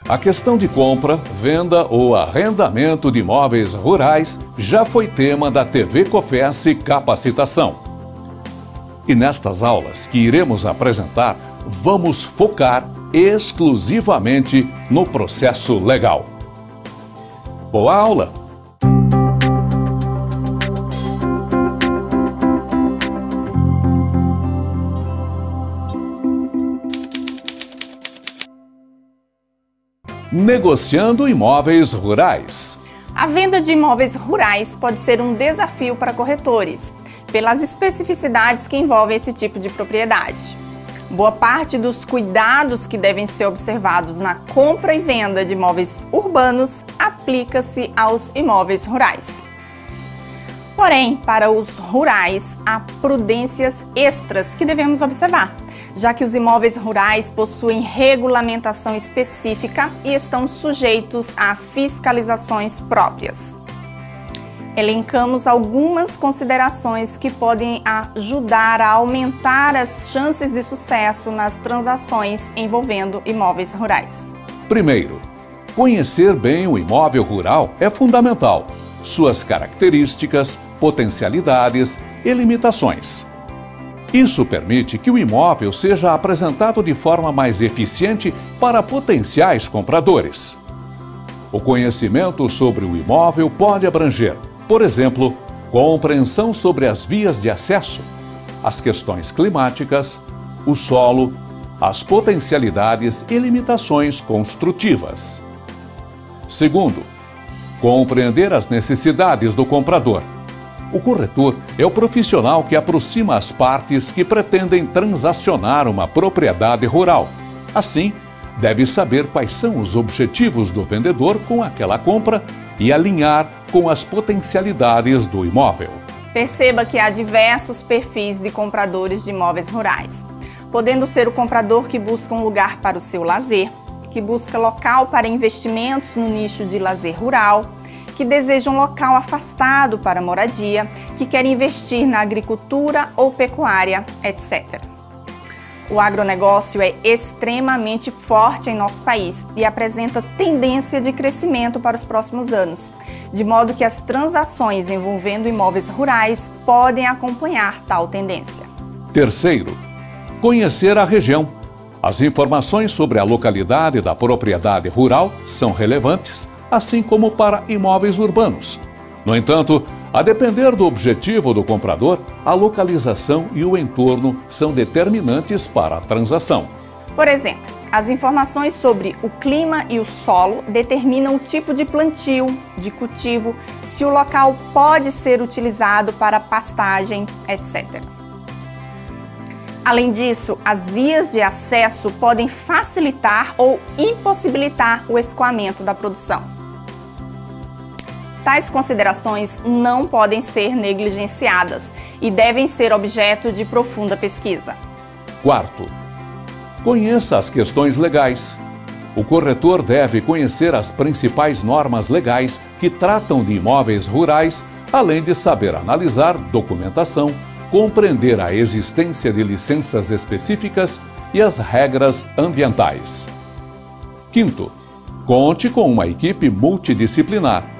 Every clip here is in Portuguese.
A questão de compra, venda ou arrendamento de imóveis rurais já foi tema da TV Cofesse Capacitação. E nestas aulas que iremos apresentar, vamos focar exclusivamente no processo legal. Boa aula! Negociando imóveis rurais. A venda de imóveis rurais pode ser um desafio para corretores, pelas especificidades que envolvem esse tipo de propriedade. Boa parte dos cuidados que devem ser observados na compra e venda de imóveis urbanos aplica-se aos imóveis rurais. Porém, para os rurais, há prudências extras que devemos observar, já que os imóveis rurais possuem regulamentação específica e estão sujeitos a fiscalizações próprias. Elencamos algumas considerações que podem ajudar a aumentar as chances de sucesso nas transações envolvendo imóveis rurais. Primeiro, conhecer bem o imóvel rural é fundamental. Suas características, potencialidades e limitações. Isso permite que o imóvel seja apresentado de forma mais eficiente para potenciais compradores. O conhecimento sobre o imóvel pode abranger, por exemplo, compreensão sobre as vias de acesso, as questões climáticas, o solo, as potencialidades e limitações construtivas. Segundo, compreender as necessidades do comprador. O corretor é o profissional que aproxima as partes que pretendem transacionar uma propriedade rural. Assim, deve saber quais são os objetivos do vendedor com aquela compra e alinhar com as potencialidades do imóvel. Perceba que há diversos perfis de compradores de imóveis rurais, podendo ser o comprador que busca um lugar para o seu lazer, que busca local para investimentos no nicho de lazer rural, que deseja um local afastado para moradia, que quer investir na agricultura ou pecuária, etc. O agronegócio é extremamente forte em nosso país e apresenta tendência de crescimento para os próximos anos, de modo que as transações envolvendo imóveis rurais podem acompanhar tal tendência. Terceiro, conhecer a região. As informações sobre a localidade da propriedade rural são relevantes, assim como para imóveis urbanos. No entanto, a depender do objetivo do comprador, a localização e o entorno são determinantes para a transação. Por exemplo, as informações sobre o clima e o solo determinam o tipo de plantio, de cultivo, se o local pode ser utilizado para pastagem, etc. Além disso, as vias de acesso podem facilitar ou impossibilitar o escoamento da produção. Tais considerações não podem ser negligenciadas e devem ser objeto de profunda pesquisa. Quarto, conheça as questões legais. O corretor deve conhecer as principais normas legais que tratam de imóveis rurais, além de saber analisar documentação, compreender a existência de licenças específicas e as regras ambientais. Quinto, conte com uma equipe multidisciplinar.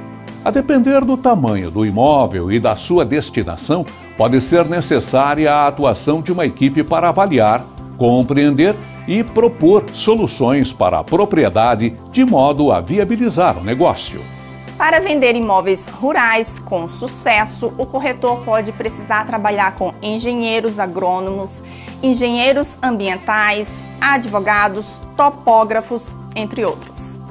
A depender do tamanho do imóvel e da sua destinação, pode ser necessária a atuação de uma equipe para avaliar, compreender e propor soluções para a propriedade de modo a viabilizar o negócio. Para vender imóveis rurais com sucesso, o corretor pode precisar trabalhar com engenheiros agrônomos, engenheiros ambientais, advogados, topógrafos, entre outros.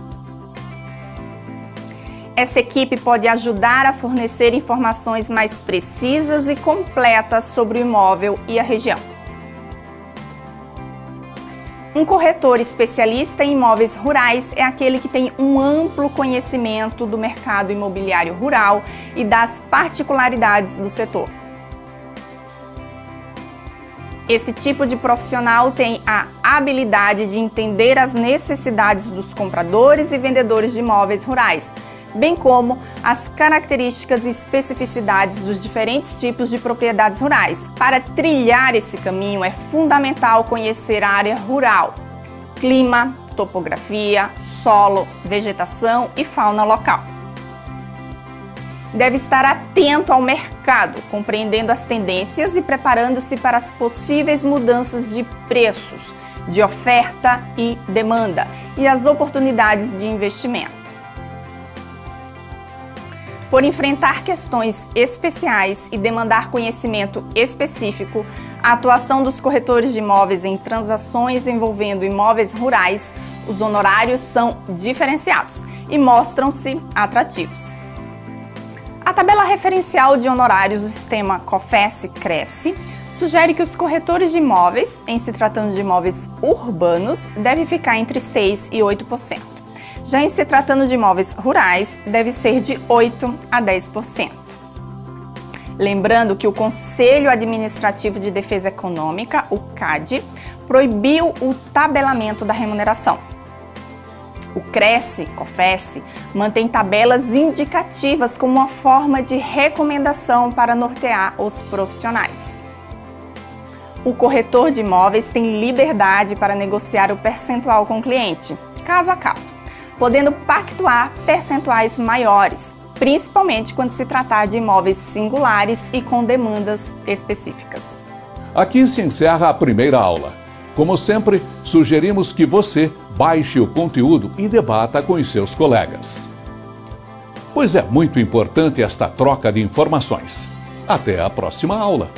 Essa equipe pode ajudar a fornecer informações mais precisas e completas sobre o imóvel e a região. Um corretor especialista em imóveis rurais é aquele que tem um amplo conhecimento do mercado imobiliário rural e das particularidades do setor. Esse tipo de profissional tem a habilidade de entender as necessidades dos compradores e vendedores de imóveis rurais, bem como as características e especificidades dos diferentes tipos de propriedades rurais. Para trilhar esse caminho, é fundamental conhecer a área rural, clima, topografia, solo, vegetação e fauna local. Deve estar atento ao mercado, compreendendo as tendências e preparando-se para as possíveis mudanças de preços, de oferta e demanda e as oportunidades de investimento. Por enfrentar questões especiais e demandar conhecimento específico, a atuação dos corretores de imóveis em transações envolvendo imóveis rurais, os honorários são diferenciados e mostram-se atrativos. A tabela referencial de honorários do sistema COFES-CRESSE sugere que os corretores de imóveis, em se tratando de imóveis urbanos, devem ficar entre 6% e 8%. Já em se tratando de imóveis rurais, deve ser de 8% a 10%. Lembrando que o Conselho Administrativo de Defesa Econômica, o CADE, proibiu o tabelamento da remuneração. O CRESSE-COFES mantém tabelas indicativas como uma forma de recomendação para nortear os profissionais. O corretor de imóveis tem liberdade para negociar o percentual com o cliente, caso a caso, podendo pactuar percentuais maiores, principalmente quando se tratar de imóveis singulares e com demandas específicas. Aqui se encerra a primeira aula. Como sempre, sugerimos que você baixe o conteúdo e debata com os seus colegas. Pois é muito importante esta troca de informações. Até a próxima aula!